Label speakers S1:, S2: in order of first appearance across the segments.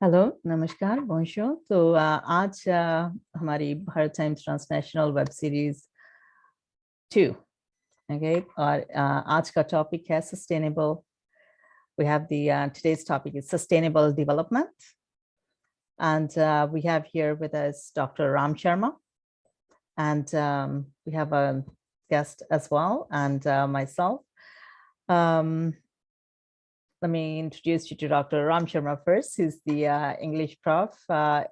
S1: Hello, नमस्कार, bonjour। तो आज हमारी Bharat times transnational web series 2। Okay, और आज का टॉपिक है sustainable. We have the today's topic is sustainable development, and we have here with us Dr. Ram Sharma, and we have a guest as well, and myself. Um, Let me introduce you to Dr. Ram Sharma first. He's the English prof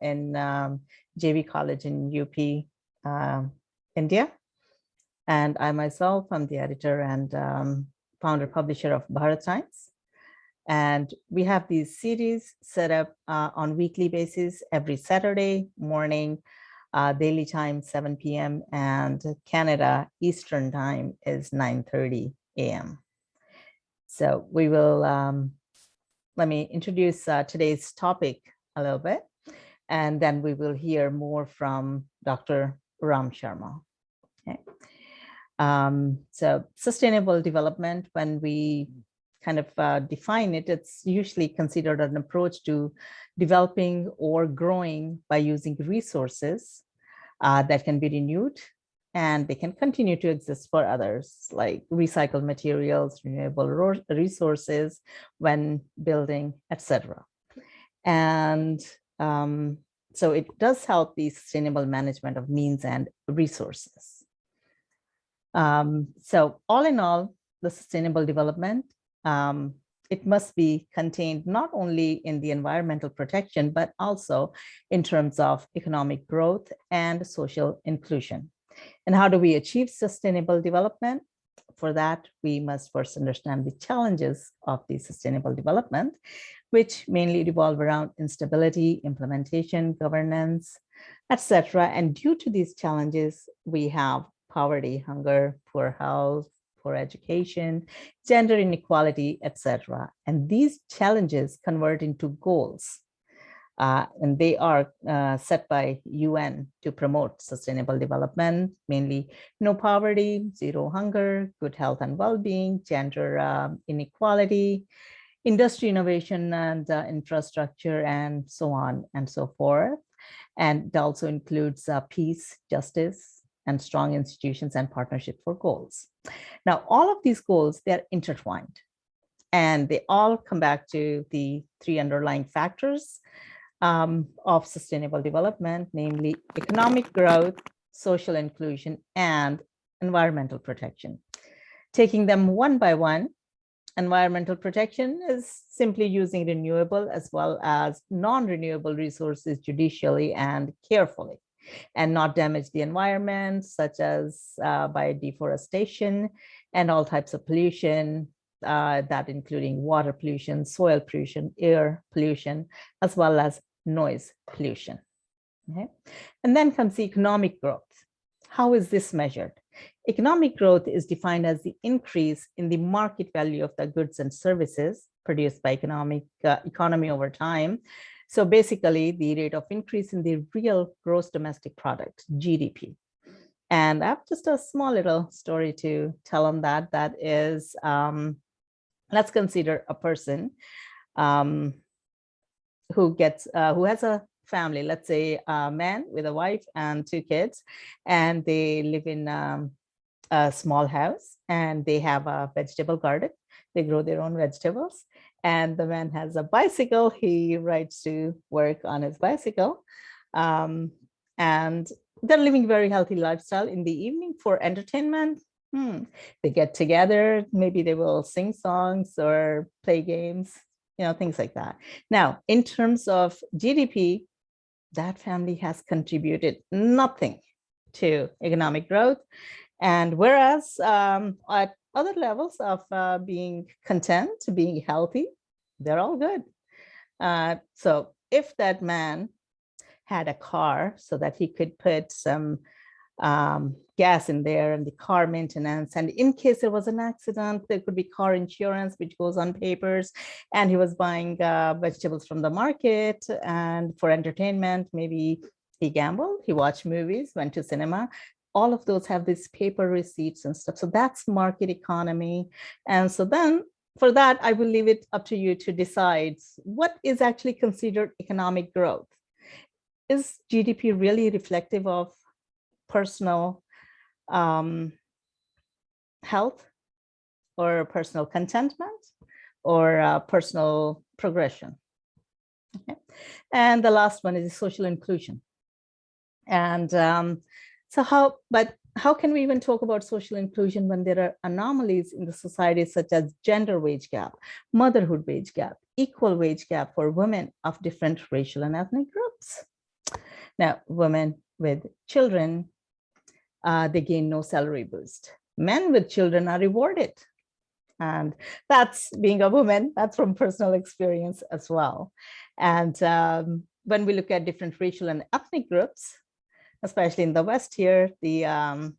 S1: in JV College in UP, India. And I myself am the editor and founder publisher of Bharat Times. And we have these series set up on weekly basis every Saturday morning, daily time 7 p.m. and Canada Eastern time is 9:30 a.m. So we will, let me introduce today's topic a little bit, and then we will hear more from Dr. Ram Sharma. Okay. So sustainable development, when we kind of define it, it's usually considered an approach to developing or growing by using resources that can be renewed, and they can continue to exist for others, like recycled materials, renewable resources when building, etc. And so it does help the sustainable management of means and resources. So all in all, the sustainable development, it must be contained not only in the environmental protection, but also in terms of economic growth and social inclusion. And how do we achieve sustainable development? For that, we must first understand the challenges of the sustainable development, which mainly revolve around instability, implementation, governance, etc. And due to these challenges, we have poverty, hunger, poor health, poor education, gender inequality, etc. And these challenges convert into goals. And they are set by UN to promote sustainable development, mainly no poverty, zero hunger, good health and well-being, gender inequality, industry innovation and infrastructure, and so on and so forth. And it also includes peace, justice, and strong institutions and partnership for goals. Now, all of these goals, they're intertwined, and they all come back to the three underlying factors of sustainable development, namely economic growth, social inclusion, and environmental protection. Taking them one by one, environmental protection is simply using renewable as well as non-renewable resources judicially and carefully, and not damage the environment, such as by deforestation and all types of pollution, that including water pollution, soil pollution, air pollution, as well as noise pollution. Okay? And then comes the economic growth. How is this measured? Economic growth is defined as the increase in the market value of the goods and services produced by economy over time. So basically, the rate of increase in the real gross domestic product, GDP. And I have just a small little story to tell on that. That is, let's consider a person who has a family, let's say a man with a wife and two kids, and they live in a small house, and they have a vegetable garden. They grow their own vegetables, and the man has a bicycle. He rides to work on his bicycle, and they're living a very healthy lifestyle. In the evening, for entertainment, they get together. Maybe they will sing songs or play games, things like that. Now, in terms of GDP, that family has contributed nothing to economic growth. And whereas at other levels of being content, being healthy, they're all good. So if that man had a car so that he could put some gas in there and the car maintenance, and in case there was an accident, there could be car insurance which goes on papers, and he was buying vegetables from the market, and for entertainment, maybe he gambled, he watched movies, went to cinema. All of those have these paper receipts and stuff. So that's market economy. And so then for that, I will leave it up to you to decide what is actually considered economic growth. Is GDP really reflective of personal health or personal contentment or personal progression? Okay. And the last one is social inclusion. And how can we even talk about social inclusion when there are anomalies in the society such as gender wage gap, motherhood wage gap, equal wage gap for women of different racial and ethnic groups? Now, women with children, they gain no salary boost. Men with children are rewarded. And that's being a woman, that's from personal experience as well. And when we look at different racial and ethnic groups, especially in the West here, the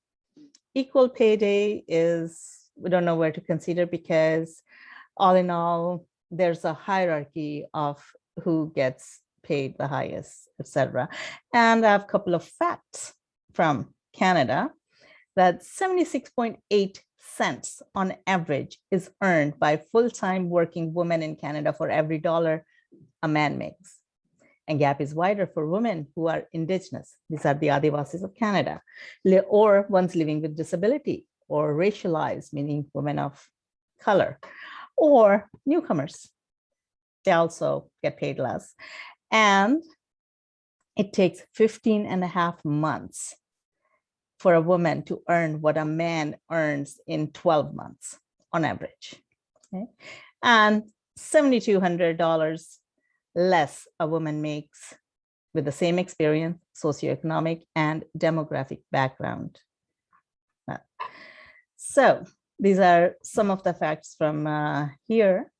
S1: equal pay day is, we don't know where to consider, because all in all, there's a hierarchy of who gets paid the highest, etc. And I have a couple of facts from Canada that 76.8 cents on average is earned by full-time working women in Canada for every dollar a man makes. And gap is wider for women who are Indigenous. These are the Adivasis of Canada, or ones living with disability, or racialized, meaning women of color, or newcomers. They also get paid less. And it takes 15.5 months for a woman to earn what a man earns in 12 months on average. Okay? And $7,200 less a woman makes with the same experience, socioeconomic and demographic background. So these are some of the facts from here.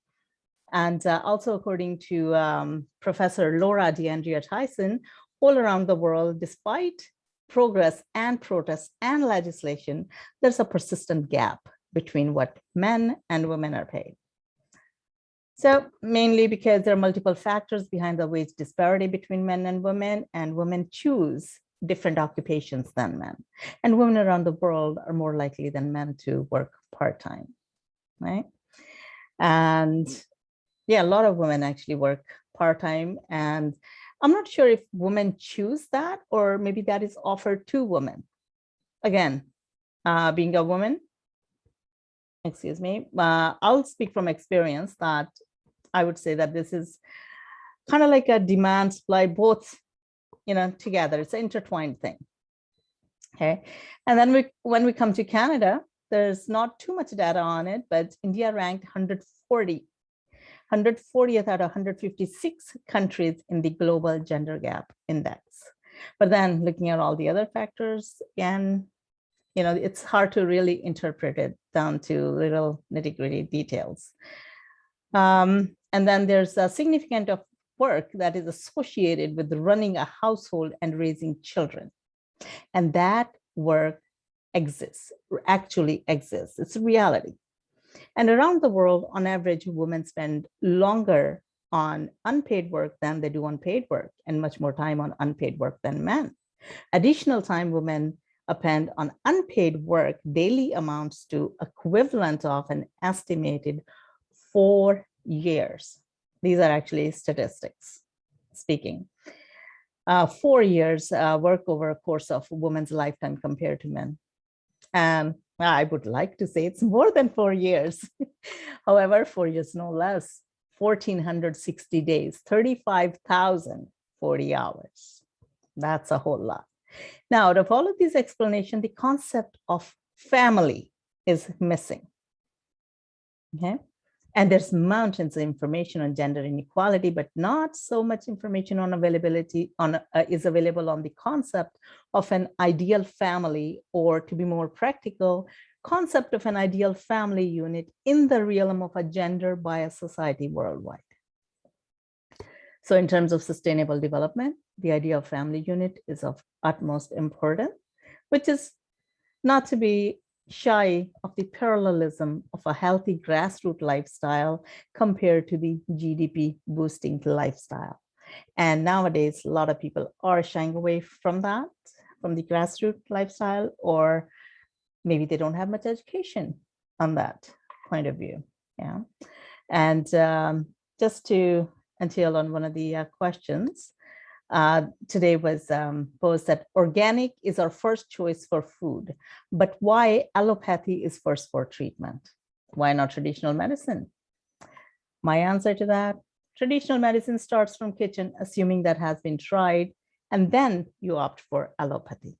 S1: And also according to Professor Laura DeAndrea Tyson, all around the world, despite progress and protests and legislation, there's a persistent gap between what men and women are paid. So mainly because there are multiple factors behind the wage disparity between men and women choose different occupations than men. And women around the world are more likely than men to work part-time, right? And yeah, a lot of women actually work part-time, and I'm not sure if women choose that or maybe that is offered to women. Again, being a woman, excuse me, I'll speak from experience that I would say that this is kind of like a demand supply, both, together. It's an intertwined thing. Okay. And then when we come to Canada, there's not too much data on it, but India ranked 140th out of 156 countries in the Global Gender Gap Index. But then looking at all the other factors, again, it's hard to really interpret it down to little nitty-gritty details. And then there's a significant of work that is associated with running a household and raising children. And that work actually exists. It's a reality. And around the world, on average, women spend longer on unpaid work than they do on paid work, and much more time on unpaid work than men. Additional time women spend on unpaid work daily amounts to equivalent of an estimated 4 years. These are actually statistics speaking. 4 years work over a course of a woman's lifetime compared to men. And I would like to say it's more than 4 years. However, 4 years no less, 1,460 days, 35,040 hours. That's a whole lot. Now, out of all of these explanations, the concept of family is missing. Okay. And there's mountains of information on gender inequality, but not so much information on availability is available on the concept of an ideal family, or to be more practical, concept of an ideal family unit in the realm of a gender biased society worldwide. So in terms of sustainable development, the idea of family unit is of utmost importance, which is not to be shy of the parallelism of a healthy grassroots lifestyle compared to the GDP boosting lifestyle. And nowadays, a lot of people are shying away from that, from the grassroots lifestyle, or maybe they don't have much education on that point of view. Yeah. And just to until on one of the questions, today was posed that organic is our first choice for food, but why allopathy is first for treatment? Why not traditional medicine? My answer to that, traditional medicine starts from kitchen, assuming that has been tried, and then you opt for allopathy.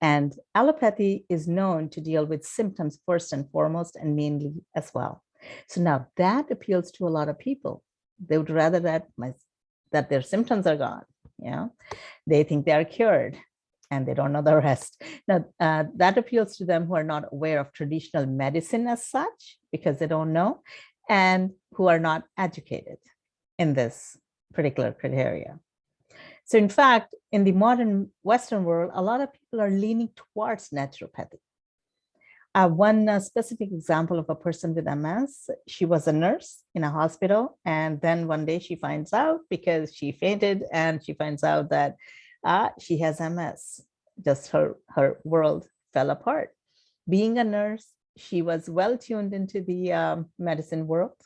S1: And allopathy is known to deal with symptoms first and foremost, and mainly as well. So now that appeals to a lot of people. They would rather that their symptoms are gone. Yeah, they think they are cured, and they don't know the rest. Now that appeals to them who are not aware of traditional medicine as such, because they don't know, and who are not educated in this particular criteria. So in fact, in the modern Western world, a lot of people are leaning towards naturopathy. One specific example of a person with MS, she was a nurse in a hospital. And then one day she finds out, because she fainted, and she finds out that she has MS. Just her world fell apart. Being a nurse, she was well tuned into the medicine world,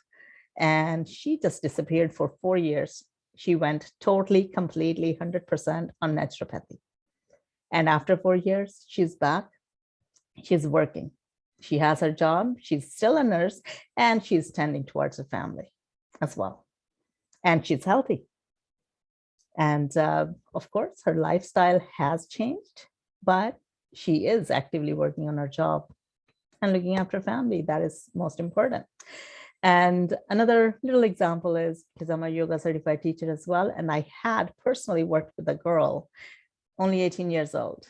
S1: and she just disappeared for 4 years. She went totally, completely, 100% on naturopathy. And after 4 years, she's back. She's working. She has her job. She's still a nurse, and she's tending towards her family as well. And she's healthy. And of course, her lifestyle has changed, but she is actively working on her job and looking after family. That is most important. And another little example is, because I'm a yoga certified teacher as well, and I had personally worked with a girl, only 18 years old,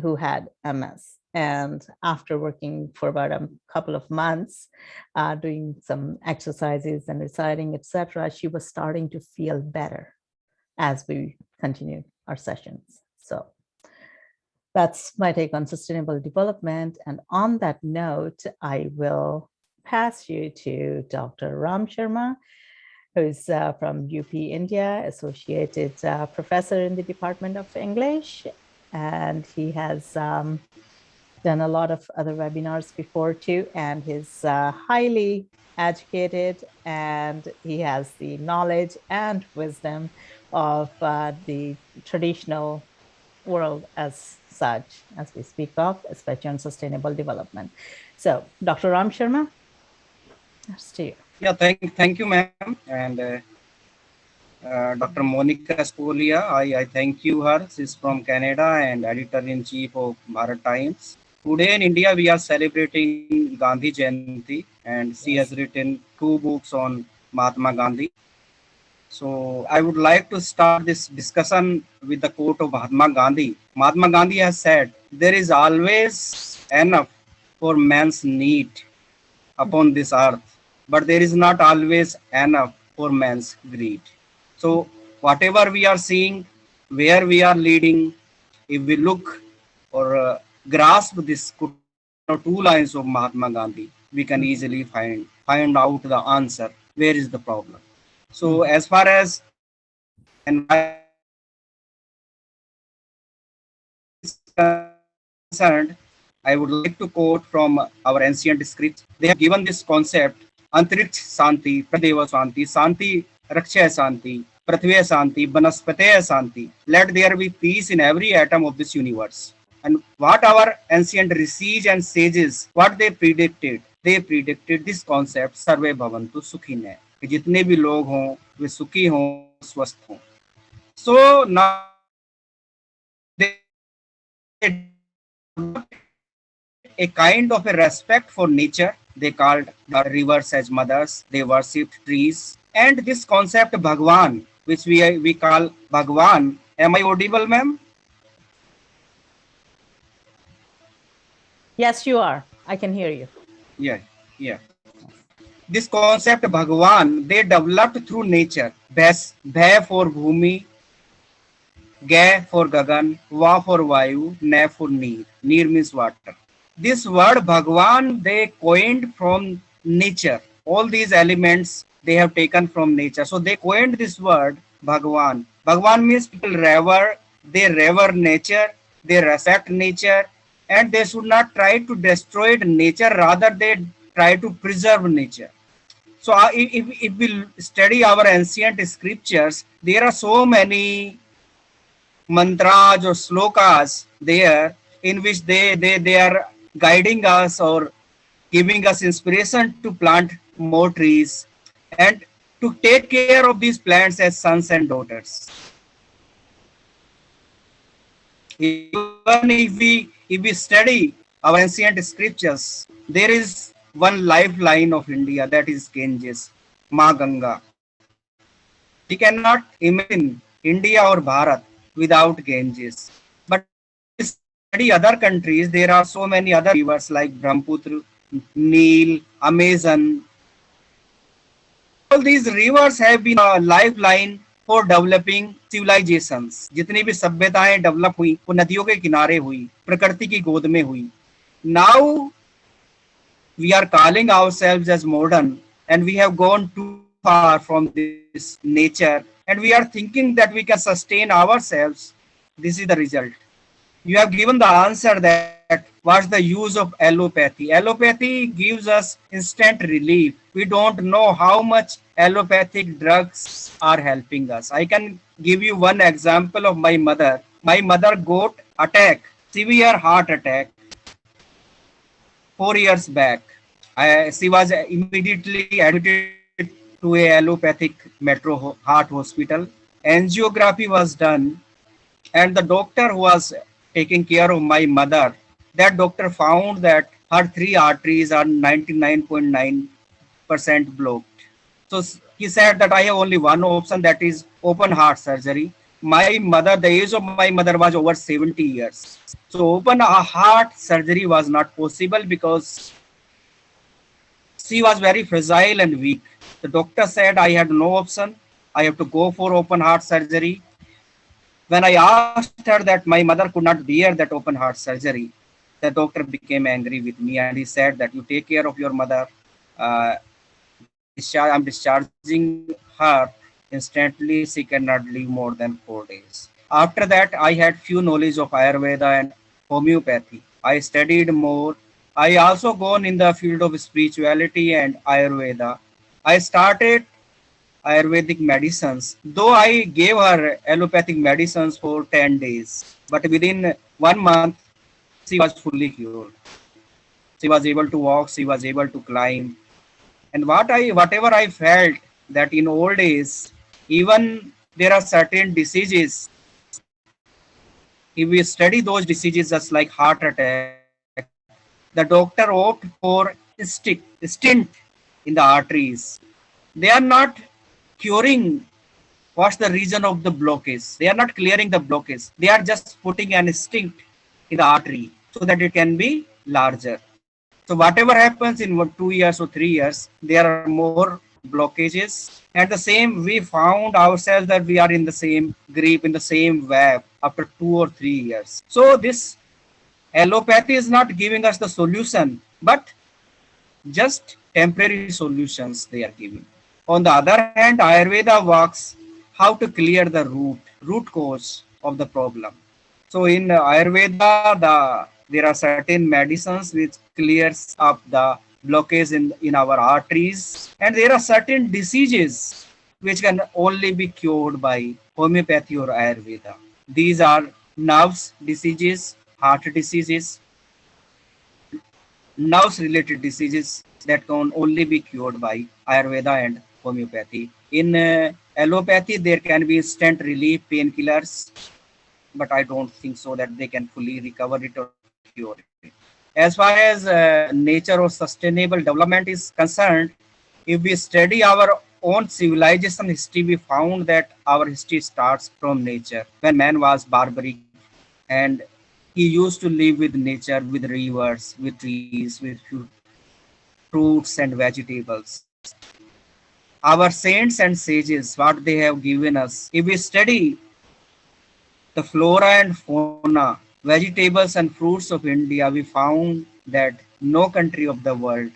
S1: who had MS. And after working for about a couple of months, doing some exercises and reciting, etc., she was starting to feel better as we continued our sessions. So that's my take on sustainable development. And on that note, I will pass you to Dr. Ram Sharma, who's from UP, India, associated professor in the Department of English. And he has done a lot of other webinars before too, and he's highly educated, and he has the knowledge and wisdom of the traditional world as such, as we speak of, especially on sustainable development. So, Dr. Ram Sharma, that's to you.
S2: Yeah, thank you, ma'am. And Dr. Monica Spolia, I thank you her. She's from Canada and editor-in-chief of Bharat Times. Today in India, we are celebrating Gandhi Jayanti, and she has written 2 books on Mahatma Gandhi. So I would like to start this discussion with the quote of Mahatma Gandhi. Mahatma Gandhi has said, "There is always enough for man's need upon this earth, but there is not always enough for man's greed." So whatever we are seeing, where we are leading, if we look or grasp this 2 lines of Mahatma Gandhi, we can easily find out the answer. Where is the problem? So as far as concerned, I would like to quote from our ancient scripts. They have given this concept, Antariksh Santi, Pradeva Santi, Santi Rakshaya Santi, Prathvya Santi, Banaspataya Santi. Let there be peace in every atom of this universe. And what our ancient rishis and sages, what they predicted this concept, Sarve Bhavantu Sukhine. कि जितने भी लोग हों वे सुखी हों, स्वस्थ हों. So now a kind of a respect for nature. They called the rivers as mothers. They worshipped trees. And this concept Bhagwan, which we call Bhagwan. Am I audible, ma'am?
S1: Yes, you are. I can hear you.
S2: Yeah. This concept Bhagwan, they developed through nature. Bhai for Bhumi, Ga for Gagan, Va for Vayu, Ne for Neer. Neer means water. This word Bhagwan they coined from nature. All these elements they have taken from nature. So they coined this word Bhagwan. Bhagwan means people they revere nature, they respect nature, and they should not try to destroy nature, rather they try to preserve nature. So if we study our ancient scriptures, there are so many mantras or slokas there in which they are guiding us or giving us inspiration to plant more trees and to take care of these plants as sons and daughters. Even if we study our ancient scriptures, there is one lifeline of India, that is Ganges, Ma Ganga. We cannot imagine India or Bharat without Ganges. But if we study other countries, there are so many other rivers like Brahmaputra, Nile, Amazon. All these rivers have been a lifeline for developing civilizations. जितनी भी सभ्यताएं develop हुई वो नदियों के किनारे हुई, प्रकृति की गोद में हुई. Now we are calling ourselves as modern and we have gone too far from this nature and we are thinking that we can sustain ourselves. This is the result. You have given the answer that what's the use of allopathy. Allopathy gives us instant relief. We don't know how much allopathic drugs are helping us. I can give you one example of my mother. My mother got attack, severe heart attack 4 years back. She was immediately admitted to a allopathic metro heart hospital. Angiography was done, and the doctor who was taking care of my mother, that doctor found that her three arteries are 99.9% blocked. So he said that I have only one option, that is open heart surgery. My mother, the age of my mother was over 70 years. So open heart surgery was not possible because she was very fragile and weak. The doctor said I had no option. I have to go for open heart surgery. When I asked her that my mother could not bear that open heart surgery, the doctor became angry with me and he said that you take care of your mother. I'm discharging her instantly. She cannot live more than 4 days. After that, I had few knowledge of Ayurveda and homeopathy. I studied more. I also gone in the field of spirituality and Ayurveda. I started Ayurvedic medicines, though I gave her allopathic medicines for 10 days. But within 1 month, she was fully cured. She was able to walk, she was able to climb. And whatever I felt that in old days, even there are certain diseases, if we study those diseases just like heart attack, the doctor opt for stint in the arteries. They are not curing what's the reason of the blockage. They are not clearing the blockage. They are just putting an stint in the artery so that it can be larger. So whatever happens in 2 years or 3 years, there are more blockages. And the same, we found ourselves that we are in the same grip, in the same web after 2 or 3 years. So this allopathy is not giving us the solution, but just temporary solutions they are giving. On the other hand, Ayurveda works how to clear the root cause of the problem. So in Ayurveda, there are certain medicines which clears up the blockage in our arteries, and there are certain diseases which can only be cured by homeopathy or Ayurveda. These are nerves diseases, heart diseases, nerves related diseases that can only be cured by Ayurveda and homeopathy. In allopathy, there can be instant relief painkillers, but I don't think so that they can fully recover it or cure it. As far as nature or sustainable development is concerned, if we study our own civilization history, we found that our history starts from nature. When man was barbaric and he used to live with nature, with rivers, with trees, with fruits and vegetables. Our saints and sages, what they have given us, if we study the flora and fauna, vegetables and fruits of India, we found that no country of the world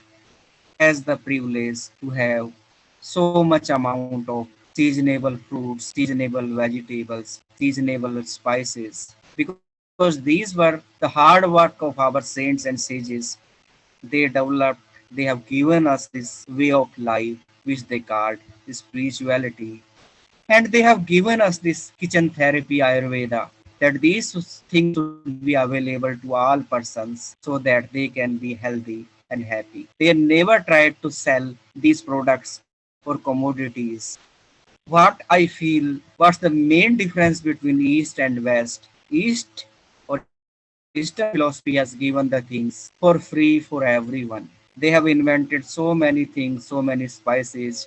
S2: has the privilege to have so much amount of seasonable fruits, seasonable vegetables, seasonable spices, because these were the hard work of our saints and sages. They developed, they have given us this way of life which they called spirituality. And they have given us this kitchen therapy Ayurveda, that these things should be available to all persons so that they can be healthy and happy. They never tried to sell these products or commodities. What I feel, what's the main difference between East and West? East or Eastern philosophy has given the things for free for everyone. They have invented so many things, so many spices,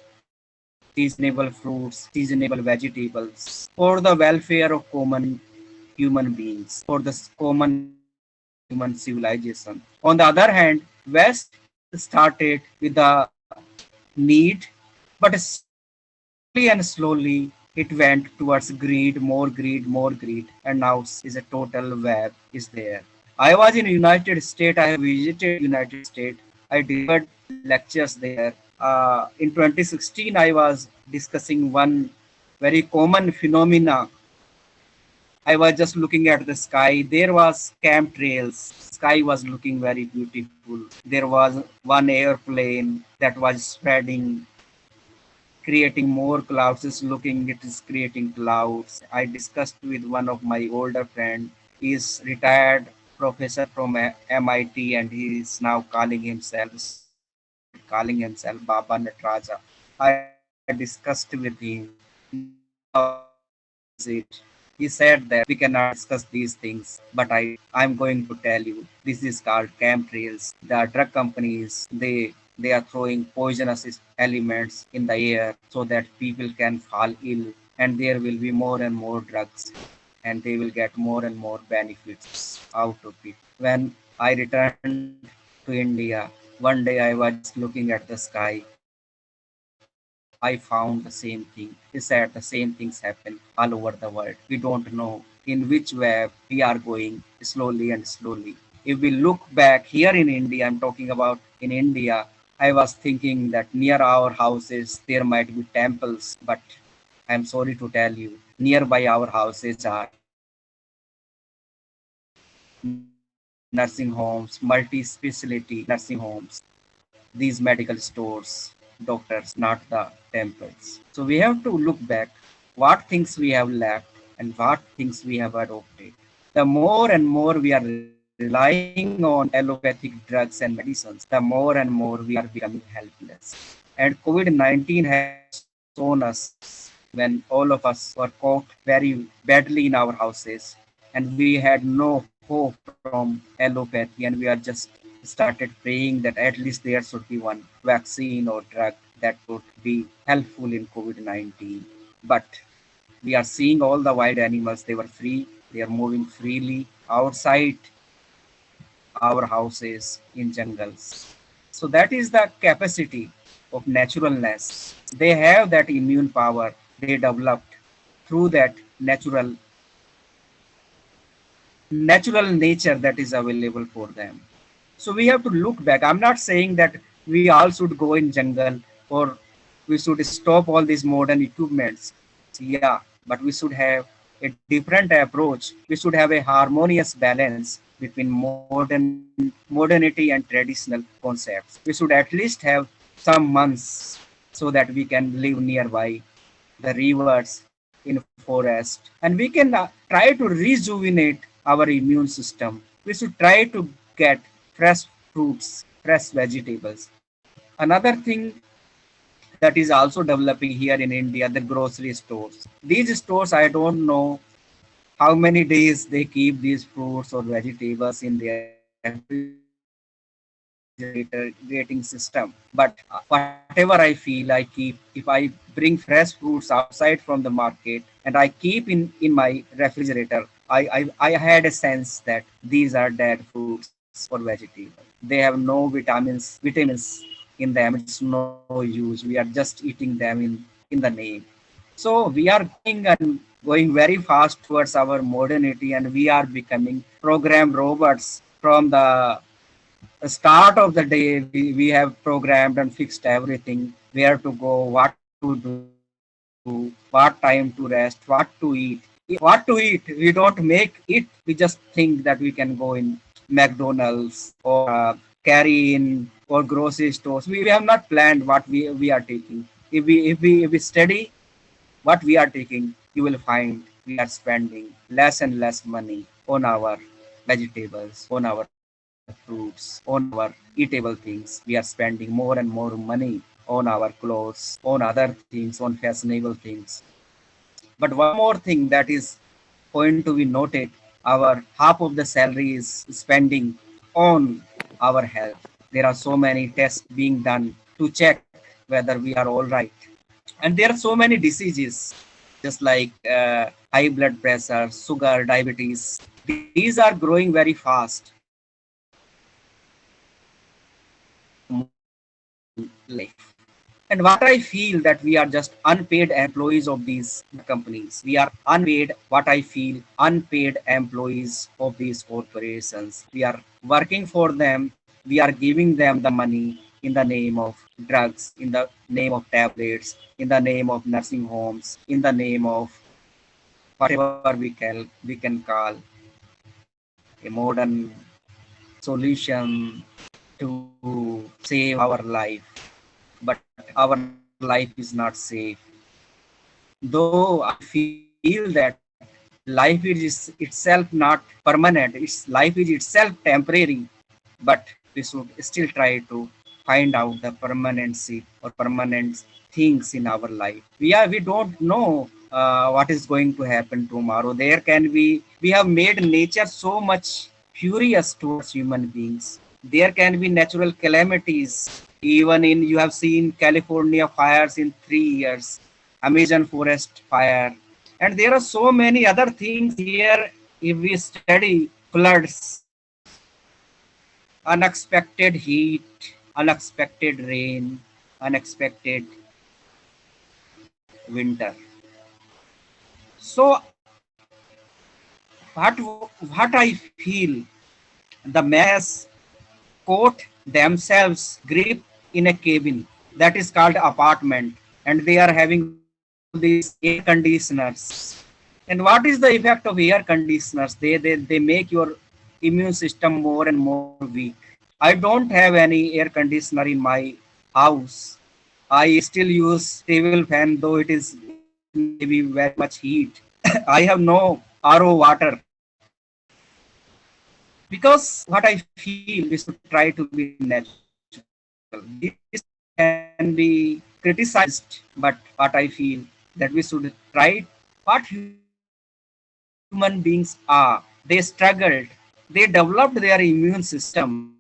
S2: seasonable fruits, seasonable vegetables for the welfare of common human beings, for the common human civilization. On the other hand, West started with the need, but slowly and slowly it went towards greed, more greed, and now is a total web is there. I was in United States. I have visited United States. I delivered lectures there. In 2016, I was discussing one very common phenomena. I was just looking at the sky. There was chemtrails. Sky was looking very beautiful. There was one airplane that was spreading, creating more clouds. Is looking, it is creating clouds. I discussed with one of my older friend. He is retired professor from MIT, and he is now calling himself, started calling himself Baba Nataraja. I discussed with him, now how is it? He said that we cannot discuss these things, but I'm going to tell you, this is called chemtrails. The drug companies, they are throwing poisonous elements in the air so that people can fall ill, and there will be more and more drugs, and they will get more and more benefits out of it. When I returned to India, one day I was just looking at the sky. I found the same thing. He said the same things happen all over the world. We don't know in which way we are going, slowly and slowly. If we look back here in India, I'm talking about in India, I was thinking that near our houses there might be temples, but I'm sorry to tell you, nearby our houses are nursing homes, multi-specialty nursing homes, these medical stores, doctors, not the temples. So we have to look back what things we have left and what things we have adopted. The more and more we are relying on allopathic drugs and medicines, the more and more we are becoming helpless. And COVID 19 has shown us when all of us were caught very badly in our houses, and we had no hope from allopathy, and we are just started praying that at least there should be one vaccine or drug that could be helpful in COVID-19. But we are seeing all the wild animals, they were free, they are moving freely outside our houses in jungles. So that is the capacity of naturalness. They have that immune power they developed through that natural nature that is available for them. So we have to look back. I'm not saying that we all should go in jungle or we should stop all these modern equipments. Yeah, but we should have a different approach. We should have a harmonious balance between modernity and traditional concepts. We should at least have some months so that we can live nearby the rivers, in forest, and we can try to rejuvenate our immune system. We should try to get fresh fruits, fresh vegetables. Another thing that is also developing here in India, the grocery stores. These stores, I don't know how many days they keep these fruits or vegetables in their refrigerating system. But whatever I feel, I keep. If I bring fresh fruits outside from the market and I keep in my refrigerator, I had a sense that these are dead fruits or vegetables. They have no vitamins in them. It's no use. We are just eating them in the name. So we are going very fast towards our modernity, and we are becoming programmed robots from the start of the day. We have programmed and fixed everything, where to go, what to do, what time to rest, what to eat. We don't make it. We just think that we can go in McDonald's or carry in or grocery stores. We have not planned what we are taking. If we study what we are taking, you will find we are spending less and less money on our vegetables, on our fruits, on our eatable things. We are spending more and more money on our clothes, on other things, on fashionable things. But one more thing that is point to be noted, our half of the salary is spending on our health. There are so many tests being done to check whether we are all right. And there are so many diseases, just like high blood pressure, sugar, diabetes. These are growing very fast. Life. And what I feel that we are just unpaid employees of these companies. We are unpaid, what I feel, unpaid employees of these corporations. We are working for them. We are giving them the money in the name of drugs, in the name of tablets, in the name of nursing homes, in the name of whatever we can call a modern solution to save our life. But our life is not safe. Though I feel that life is itself not permanent, life is itself temporary, but we should still try to find out the permanency or permanent things in our life. We don't know what is going to happen tomorrow. There can be, we have made nature so much furious towards human beings. There can be natural calamities. Even in, you have seen California fires in 3 years, Amazon forest fire, and there are so many other things here. If we study floods, unexpected heat, unexpected rain, unexpected winter. So what what I feel, the man has caught themselves grip in a cabin that is called apartment, and they are having these air conditioners. And what is the effect of air conditioners? They make your immune system more and more weak. I don't have any air conditioner in my house. I still use table fan, though it is maybe very much heat. I have no RO water, because what I feel, we should try to be natural. This can be criticized, but what I feel that we should try what human beings are. They struggled, they developed their immune system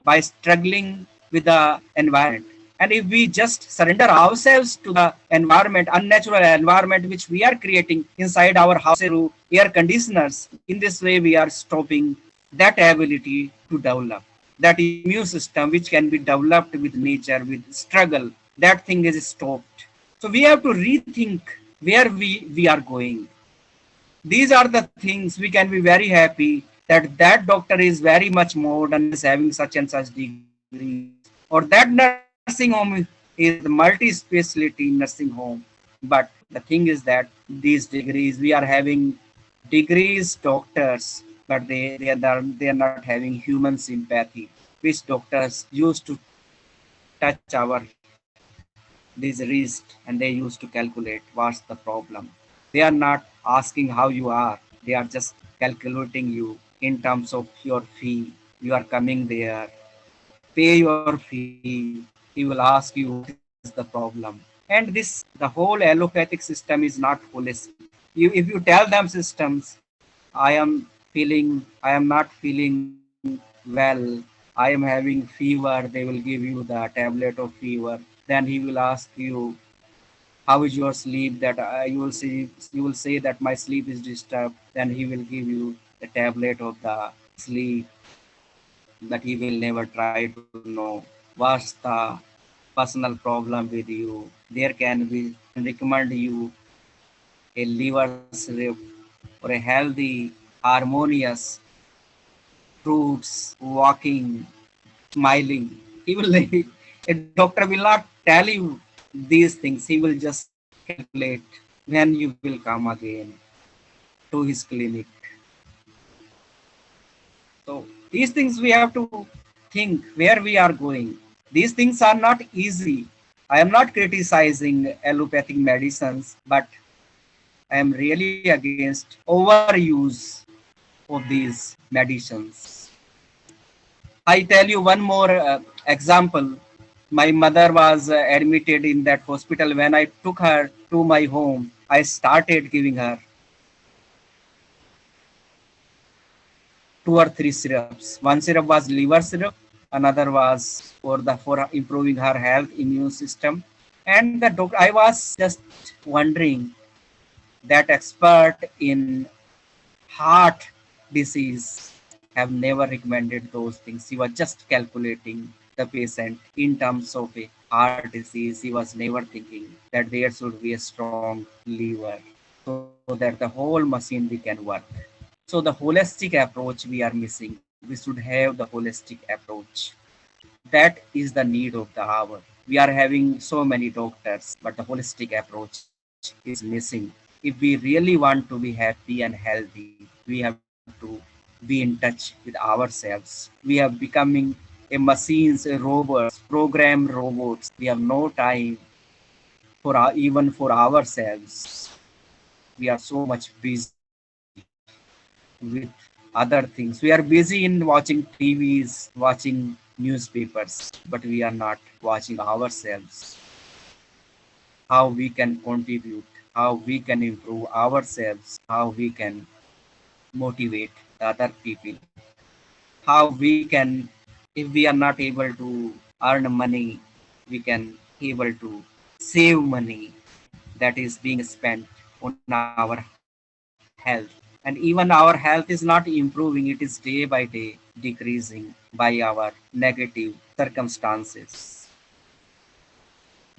S2: by struggling with the environment. And if we just surrender ourselves to the environment, unnatural environment which we are creating inside our houses through air conditioners, in this way we are stopping that ability to develop. That immune system which can be developed with nature, with struggle, that thing is stopped. So we have to rethink where we are going. These are the things we can be very happy that that doctor is very much modern, he is having such and such degrees, or that nursing home is multi-specialty nursing home. But the thing is that these degrees, we are having degrees doctors, but they are not having human sympathy, which doctors used to touch our this wrist and they used to calculate what's the problem. They are not asking how you are, they are just calculating you in terms of your fee. You are coming there, pay your fee, he will ask you what is the problem. And this, the whole allopathic system is not policy. If you tell them systems, I am not feeling well, I am having fever, they will give you the tablet of fever. Then he will ask you, how is your sleep? That you will say that my sleep is disturbed. Then he will give you the tablet of the sleep, that he will never try to know what's the personal problem with you. There can be recommend you a liver syrup or a healthy, harmonious fruits, walking, smiling. He will a doctor will not tell you these things. He will just calculate when you will come again to his clinic. So these things we have to think where we are going. These things are not easy. I am not criticizing allopathic medicines, but I am really against overuse of these medicines. I tell you one more example. My mother was admitted in that hospital. When I took her to my home, I started giving her 2 or 3 syrups. One syrup was liver syrup, another was for improving her health, immune system. And the doctor, I was just wondering that expert in heart disease have never recommended those things. He was just calculating the patient in terms of a heart disease. He was never thinking that there should be a strong liver so that the whole machinery can work. So the holistic approach we are missing. We should have the holistic approach. That is the need of the hour. We are having so many doctors, but the holistic approach is missing. If we really want to be happy and healthy, we have to be in touch with ourselves. We are becoming a machines, a robots, program robots. We have no time for even for ourselves. We are so much busy with other things. We are busy in watching TVs, watching newspapers, but we are not watching ourselves, how we can contribute, how we can improve ourselves, how we can motivate other people, how we can, if we are not able to earn money, we can able to save money that is being spent on our health. And even our health is not improving, it is day by day decreasing by our negative circumstances.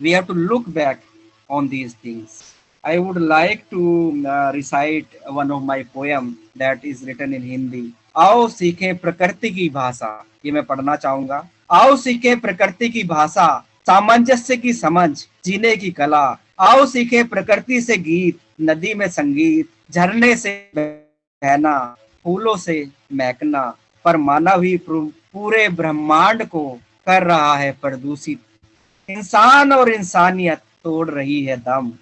S2: We have to look back on these things. I would like to recite one of my poem that is written in Hindi. आओ सीखें प्रकृति की भाषा, ये मैं पढ़ना चाहूंगा. आओ सीखें प्रकृति की भाषा, सामंजस्य की समझ, जीने की कला. आओ सीखें प्रकृति से गीत, नदी में संगीत, झरने से बहना, फूलों से महकना. पर मानव ही पूरे ब्रह्मांड को कर रहा है प्रदूषित. इंसान और इंसानियत तोड़ रही है दम.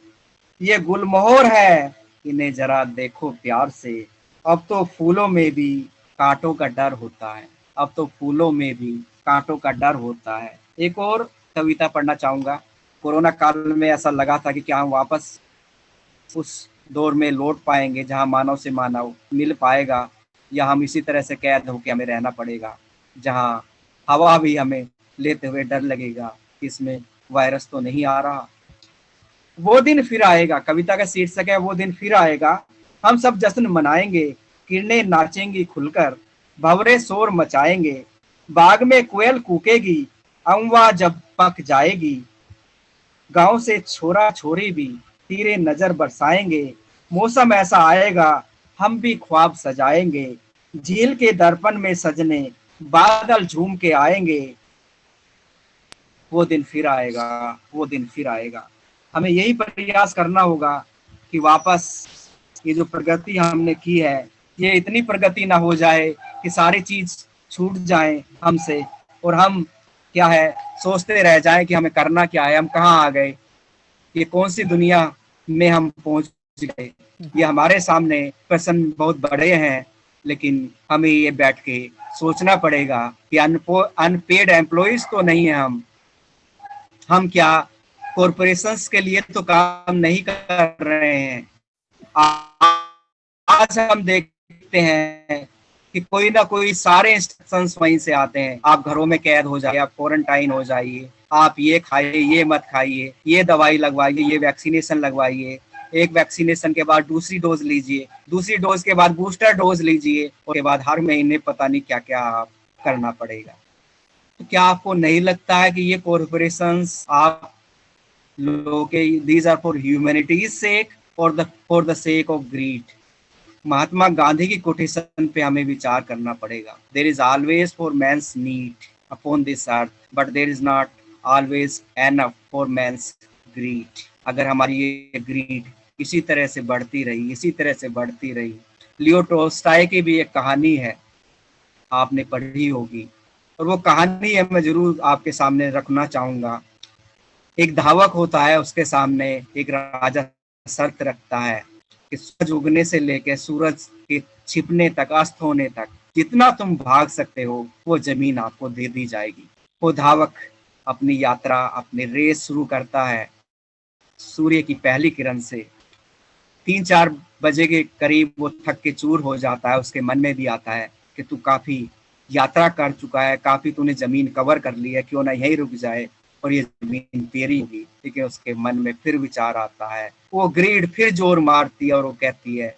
S2: ये गुलमोहर है, इन्हें जरा देखो प्यार से. अब तो फूलों में भी कांटों का डर होता है. अब तो फूलों में भी कांटों का डर होता है. एक और कविता पढ़ना चाहूंगा. कोरोना काल में ऐसा लगा था कि क्या हम वापस उस दौर में लौट पाएंगे जहां मानव से मानव मिल पाएगा, या हम इसी तरह से कैद होकर हमें रहना पड़ेगा, जहां हवा भी हमें लेते हुए डर लगेगा कि इसमें वायरस तो नहीं आ रहा. वो दिन फिर आएगा, कविता का शीर्षक है वो दिन फिर आएगा. हम सब जश्न मनाएंगे, किरणें नाचेंगी खुलकर, भंवरे शोर मचाएंगे, बाग में कोयल कूकेगी, अमवा जब पक जाएगी. गांव से छोरा छोरी भी तीरे नजर बरसाएंगे. मौसम ऐसा आएगा, हम भी ख्वाब सजाएंगे. झील के दर्पण में सजने बादल झूम के आएंगे. वो दिन फिर आएगा, वो दिन फिर आएगा. हमें यही प्रयास करना होगा कि वापस ये जो प्रगति हमने की है, ये इतनी प्रगति ना हो जाए कि सारी चीज छूट जाए हमसे, और हम क्या है सोचते रह जाएं कि हमें करना क्या है, हम कहाँ आ गए, ये कौन सी दुनिया में हम पहुंच गए. ये हमारे सामने प्रश्न बहुत बड़े हैं, लेकिन हमें ये बैठ के सोचना पड़ेगा कि अनपेड एम्प्लॉइज तो नहीं है हम क्या कॉरपोरेशंस के लिए तो काम नहीं कर रहे हैं. आज हम देखते हैं कि कोई ना कोई सारे इंस्ट्रक्शंस वहीं से आते हैं. आप घरों में कैद हो जाइए, आप क्वारंटाइन हो जाइए, आप ये खाइए, ये मत खाइए, ये दवाई लगवाइए, ये वैक्सीनेशन लगवाइए, एक वैक्सीनेशन के बाद दूसरी डोज लीजिए, दूसरी डोज के बाद बूस्टर डोज लीजिए, उसके बाद हर महीने पता नहीं क्या क्या आप करना पड़ेगा. तो क्या आपको नहीं लगता है कि ये कॉरपोरेशंस आप लोगों के these are for humanity's sake और for the sake of greed. Mahatma Gandhi की कोटेशन पे हमें विचार करना पड़ेगा. There is always for man's need upon this earth, but there is not always enough for man's greed. अगर हमारी ये ग्रीड इसी तरह से बढ़ती रही, इसी तरह से बढ़ती रही. लियो टोल्स्टॉय की भी एक कहानी है, आपने पढ़ी होगी. और वो कहानी है, मैं जरूर आपके सामने रखना चाहूंगा। एक धावक होता है, उसके सामने एक राजा शर्त रखता है कि सूरज उगने से लेकर सूरज के छिपने तक, अस्त होने तक, जितना तुम भाग सकते हो वो जमीन आपको दे दी जाएगी। वो धावक अपनी यात्रा, अपनी रेस शुरू करता है सूर्य की पहली किरण से। 3-4 बजे के करीब वो थक के चूर हो जाता है। उसके मन में भी आता है कि तू काफी यात्रा कर चुका है, काफी तूने जमीन कवर कर ली है, क्यों ना यहीं रुक जाए और ये जमीन तेरी होगी। लेकिन उसके मन में फिर विचार आता है, वो ग्रीड फिर जोर मारती है और वो कहती है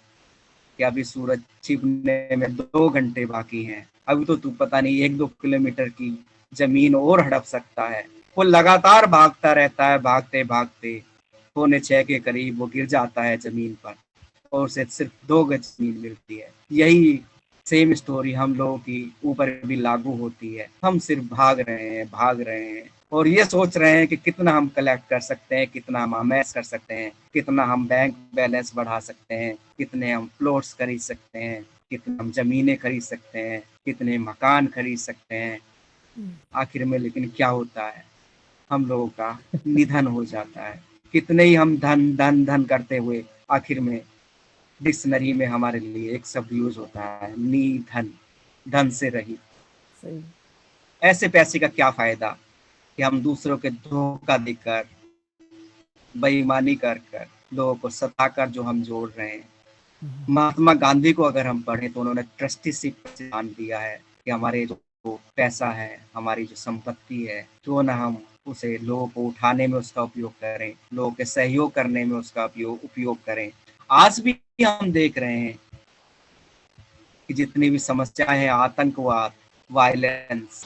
S2: कि अभी सूरज छिपने में 2 घंटे बाकी हैं, अभी तो तू पता नहीं 1-2 किलोमीटर की जमीन और हड़प सकता है। वो लगातार भागता रहता है, भागते भागते 6:45 के करीब वो गिर जाता है जमीन पर और उसे सिर्फ 2 गज जमीन मिलती है। यही सेम स्टोरी हम लोगों की ऊपर भी लागू होती है। हम सिर्फ भाग रहे हैं और ये सोच रहे हैं कि कितना हम कलेक्ट कर सकते हैं, कितना हम अमेस कर सकते हैं, कितना हम बैंक बैलेंस बढ़ा सकते हैं, कितने हम प्लॉट्स खरीद सकते हैं, कितने हम जमीनें खरीद सकते हैं, कितने मकान खरीद सकते हैं। आखिर में लेकिन क्या होता है, हम लोगों का निधन हो जाता है। कितने ही हम धन धन धन करते हुए आखिर में डिक्शनरी में हमारे लिए एक शब्द यूज होता है, निधन, धन से रहित।
S1: सही।
S2: ऐसे पैसे का क्या फायदा कि हम दूसरों के धोखा देकर, बेईमानी कर कर, लोगों को सताकर जो हम जोड़ रहे हैं। महात्मा गांधी को अगर हम पढ़ें तो उन्होंने ट्रस्टीशिप का सिद्धांत दिया है कि हमारे जो पैसा है, हमारी जो संपत्ति है, क्यों ना हम उसे लोगों को उठाने में उसका उपयोग करें, लोगों के सहयोग करने में उसका उपयोग करें। आज भी हम देख रहे हैं कि जितनी भी समस्याएं हैं, आतंकवाद, वायलेंस,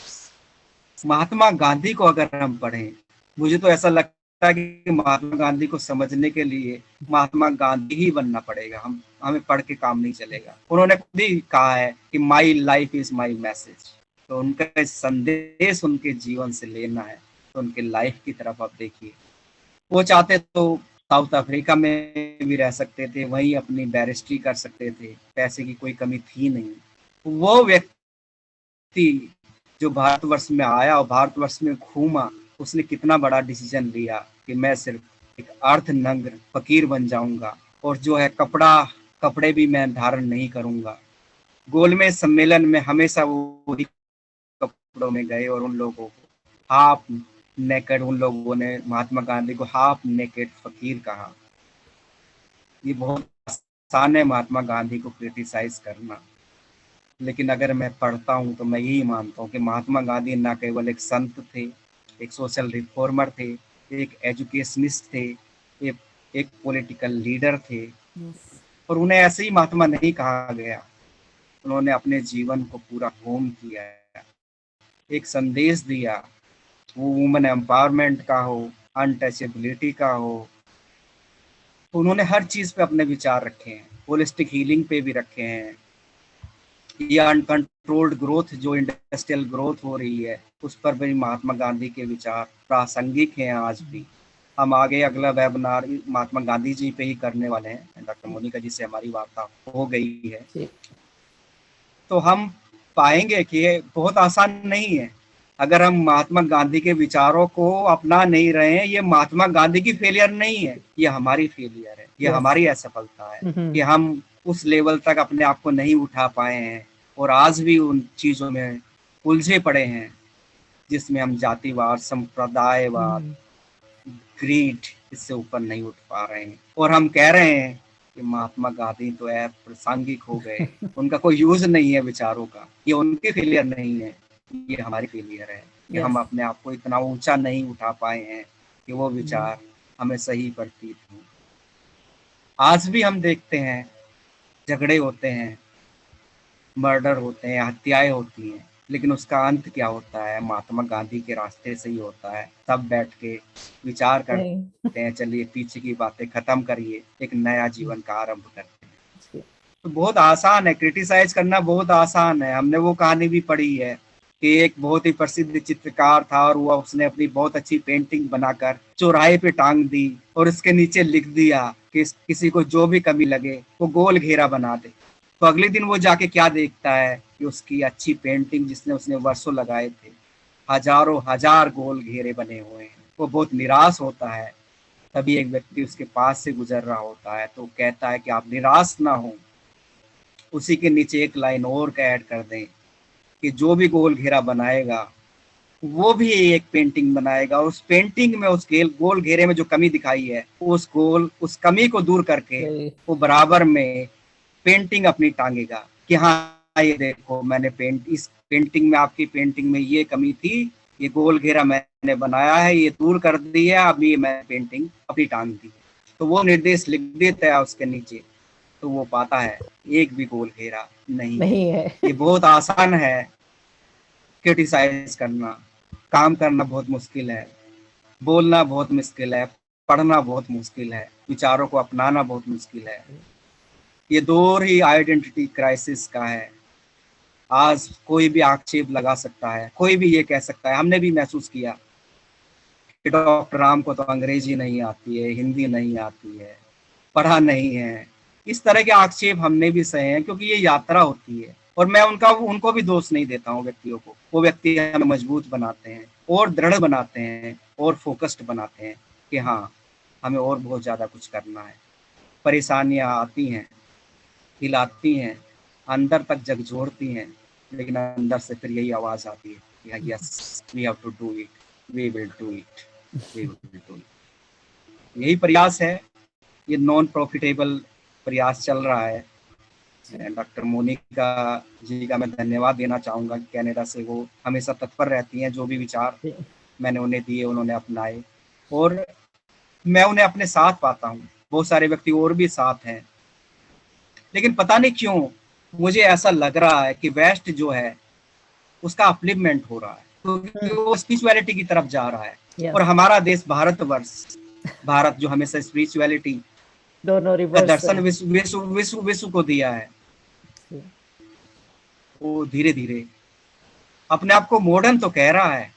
S2: महात्मा गांधी को अगर हम पढ़ें, मुझे तो ऐसा लगता है कि महात्मा गांधी को समझने के लिए महात्मा गांधी ही बनना पड़ेगा। हमें पढ़ के काम नहीं चलेगा। उन्होंने खुद ही कहा है कि my life is my message. तो उनका संदेश उनके जीवन से लेना है तो उनके लाइफ की तरफ आप देखिए। वो चाहते तो साउथ अफ्रीका में भी रह सकते थे, वहीं अपनी बैरिस्ट्री कर सकते थे, पैसे की कोई कमी थी नहीं। वो व्यक्ति जो भारतवर्ष में आया और भारतवर्ष में घूमा, उसने कितना बड़ा डिसीजन लिया कि मैं सिर्फ एक अर्धनग्न फकीर बन जाऊंगा और जो है कपड़े भी मैं धारण नहीं करूंगा। गोलमेज सम्मेलन में हमेशा वो कपड़ों में गए और उन लोगों को हाफ नेकेड, उन लोगों ने महात्मा गांधी को हाफ नेकेड फकीर कहा। ये बहुत आसान है महात्मा गांधी को क्रिटिसाइज करना, लेकिन अगर मैं पढ़ता हूँ तो मैं यही मानता हूँ कि महात्मा गांधी न केवल एक संत थे, एक सोशल रिफॉर्मर थे, एक एजुकेशनिस्ट थे, एक पॉलिटिकल लीडर थे। और उन्हें ऐसे ही महात्मा नहीं कहा गया, उन्होंने अपने जीवन को पूरा होम किया, एक संदेश दिया, वो वुमेन एम्पावरमेंट का हो, अनटचेबिलिटी का हो। उन्होंने हर चीज पे अपने विचार रखे हैं, होलिस्टिक हीलिंग पे भी रखे हैं। या अनकंट्रोल्ड ग्रोथ, जो इंडस्ट्रियल ग्रोथ हो रही है, उस पर भी महात्मा गांधी के विचार प्रासंगिक हैं आज भी। हम आगे अगला वेबिनार महात्मा गांधी जी पे ही करने वाले हैं। डॉक्टर मोनिका जी से हमारी वार्ता हो गई है, तो हम पाएंगे कि ये बहुत आसान नहीं है। अगर हम महात्मा गांधी के विचारों को अपना नहीं रहे हैं, ये महात्मा गांधी की फेलियर नहीं है, ये हमारी फेलियर है, ये हमारी असफलता है कि हम उस लेवल तक अपने आप को नहीं उठा पाए हैं और आज भी उन चीजों में उलझे पड़े हैं जिसमें हम जातिवाद, संप्रदायवाद, ग्रीड, इससे ऊपर नहीं उठ पा रहे हैं। और हम कह रहे हैं कि महात्मा गांधी तो प्रासंगिक हो गए, उनका कोई यूज नहीं है विचारों का। ये उनकी फेलियर नहीं है, ये हमारी फेलियर है कि हम अपने आप को इतना ऊंचा नहीं उठा पाए हैं कि वो विचार हमें सही प्रतीत हो। आज भी हम देखते हैं झगड़े होते हैं, मर्डर होते हैं, हत्याएं होती हैं, लेकिन उसका अंत क्या होता है? महात्मा गांधी के रास्ते से ही होता है। सब बैठ के विचार करते हैं, चलिए पीछे की बातें खत्म करिए, एक नया जीवन का आरंभ करते हैं। तो बहुत आसान है, क्रिटिसाइज करना बहुत आसान है। हमने वो कहानी भी पढ़ी है कि एक बहुत ही प्रसिद्ध चित्रकार था और वो उसने अपनी बहुत अच्छी पेंटिंग बनाकर चौराहे पे टांग दी और इसके नीचे लिख दिया कि किसी को जो भी कमी लगे वो गोल घेरा बना दे। तो अगले दिन वो जाके क्या देखता है कि उसकी अच्छी पेंटिंग जिसने उसने वर्षों लगाए थे, हजारों हजार गोल घेरे बने हुए हैं, वो बहुत निराश होता है। तभी एक व्यक्ति उसके पास से गुजर रहा होता है तो कहता है कि आप निराश ना हो। उसी के नीचे एक लाइन और का ऐड कर दें कि जो भी गोल घेरा बनाएगा वो भी एक पेंटिंग बनाएगा, उस पेंटिंग में उस गोल घेरे में जो कमी दिखाई है उस कमी को दूर करके
S1: Very.
S2: वो बराबर में पेंटिंग अपनी टांगेगा कि हाँ ये देखो मैंने इस पेंटिंग में, आपकी पेंटिंग में ये कमी थी, ये गोल घेरा मैंने बनाया है, ये दूर कर दी है, अभी मैं पेंटिंग अपनी टांग दी। तो वो निर्देश लिख देता है उसके नीचे, तो वो पाता है एक भी गोल घेरा नहीं है।
S1: नहीं है।
S2: ये बहुत आसान है क्रिटिसाइज करना, काम करना बहुत मुश्किल है, बोलना बहुत मुश्किल है, पढ़ना बहुत मुश्किल है, विचारों को अपनाना बहुत मुश्किल है। ये दौर ही आइडेंटिटी क्राइसिस का है। आज कोई भी आक्षेप लगा सकता है, कोई भी ये कह सकता है, हमने भी महसूस किया कि डॉक्टर राम को तो अंग्रेजी नहीं आती है, हिंदी नहीं आती है, पढ़ा नहीं है। इस तरह के आक्षेप हमने भी सहे हैं क्योंकि ये यात्रा होती है। और मैं उनको भी दोष नहीं देता हूँ व्यक्तियों को। वो व्यक्ति हमें मजबूत बनाते हैं और दृढ़ बनाते हैं और फोकस्ड बनाते हैं कि हाँ हमें और बहुत ज़्यादा कुछ करना है। परेशानियाँ आती हैं, हिलाती हैं, अंदर तक झकझोरती हैं, लेकिन अंदर से फिर यही आवाज़ आती है कि yes we have to do it, we will do it, we will do it. यही प्रयास है, ये नॉन प्रॉफिटेबल प्रयास चल रहा है। डॉक्टर मोनिका जी का मैं धन्यवाद देना चाहूँगा। कनाडा से वो हमेशा तत्पर रहती हैं, जो भी विचार मैंने उन्हें दिए उन्होंने अपनाए और मैं उन्हें अपने साथ पाता हूँ। बहुत सारे व्यक्ति और भी साथ हैं, लेकिन पता नहीं क्यों मुझे ऐसा लग रहा है कि वेस्ट जो है उसका अपलिफ्टमेंट हो रहा है, क्योंकि वो स्पिरिचुअलिटी की तरफ जा रहा है।
S1: Yes.
S2: और हमारा देश भारत जो हमेशा स्पिरिचुअलिटी
S1: दोनों
S2: का
S1: रिवर्स
S2: दर्शन विश्व को दिया है, वो धीरे धीरे अपने आप को मॉडर्न तो कह रहा है,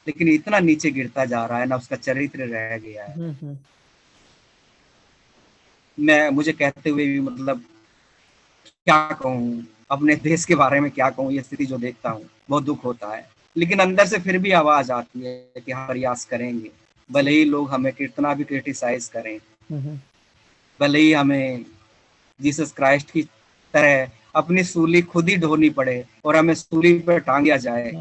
S2: लेकिन इतना नीचे गिरता जा रहा है ना, उसका चरित्र रह गया है। मुझे कहते हुए भी मतलब क्या कहूँ, अपने देश के बारे में क्या कहूँ, ये स्थिति जो देखता हूँ बहुत दुख होता है। लेकिन अंदर से फिर भी आवाज आती है कि हम प्रयास करेंगे, भले ही लोग हमें कितना भी क्रिटिसाइज करें, भले ही हमें जीसस क्राइस्ट की तरह अपनी सूली खुद ही ढोनी पड़े और हमें सूली पर टांगा जाए,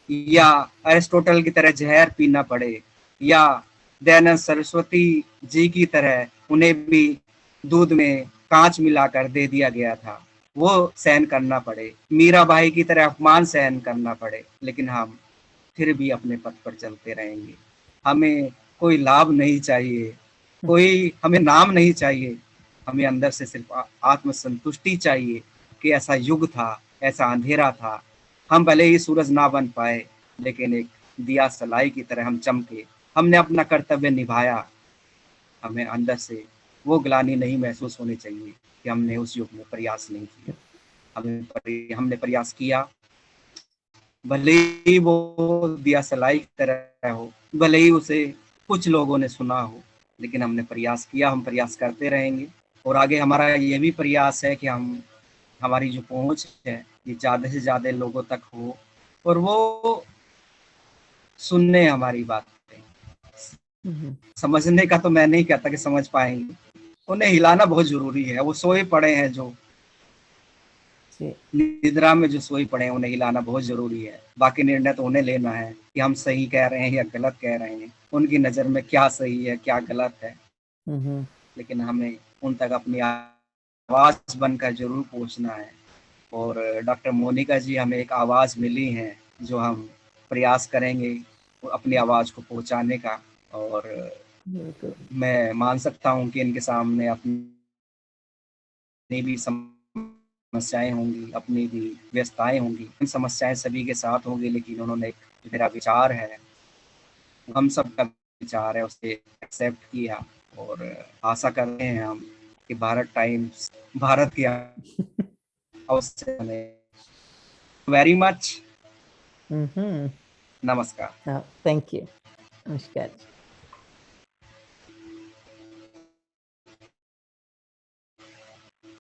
S2: या अरिस्टोटल की तरह जहर पीना पड़े, या दयानंद सरस्वती जी की तरह उन्हें भी दूध में कांच मिलाकर दे दिया गया था, वो सहन करना पड़े, मीराबाई की तरह अपमान सहन करना पड़े, लेकिन हम फिर भी अपने पथ पर चलते रहेंगे। हमें कोई लाभ नहीं चाहिए, कोई हमें नाम नहीं चाहिए, हमें अंदर से सिर्फ आत्मसंतुष्टि चाहिए कि ऐसा युग था, ऐसा अंधेरा था, हम भले ही सूरज ना बन पाए, लेकिन एक दिया सलाई की तरह हम चमके, हमने अपना कर्तव्य निभाया। हमें अंदर से वो ग्लानि नहीं महसूस होनी चाहिए कि हमने उस युग में प्रयास नहीं किया। हमने प्रयास किया, भले ही वो दिया सलाई की तरह हो, भले ही उसे कुछ लोगों ने सुना हो, लेकिन हमने प्रयास किया, हम प्रयास करते रहेंगे। और आगे हमारा ये भी प्रयास है कि हमारी जो पहुंच है ये ज़्यादा से ज़्यादा लोगों तक हो और वो सुनने हमारी बातें। समझने का तो मैं नहीं कहता कि समझ पाएंगे, उन्हें हिलाना बहुत जरूरी है। वो सोए पड़े हैं, जो निद्रा में जो सोए पड़े हैं, उन्हें हिलाना बहुत जरूरी है। बाकी निर्णय तो उन्हें लेना है कि हम सही कह रहे हैं या गलत कह रहे हैं, उनकी नज़र में क्या सही है क्या गलत है। लेकिन हमें उन तक अपनी आवाज़ बनकर जरूर पहुंचना है। और डॉक्टर मोनिका जी हमें एक आवाज़ मिली है, जो हम प्रयास करेंगे अपनी आवाज़ को पहुंचाने का। और मैं मान सकता हूं कि इनके सामने अपनी भी समस्याएं होंगी, अपनी भी व्यस्तताएं होंगी, इन समस्याएं सभी के साथ होंगी, लेकिन उन्होंने एक मेरा विचार है, हम सबका विचार है, उसे एक्सेप्ट किया। और आशा करते हैं हम कि भारत टाइम्स भारत की अवश्य वेरी मच। नमस्कार।
S1: Thank you. Namaskar.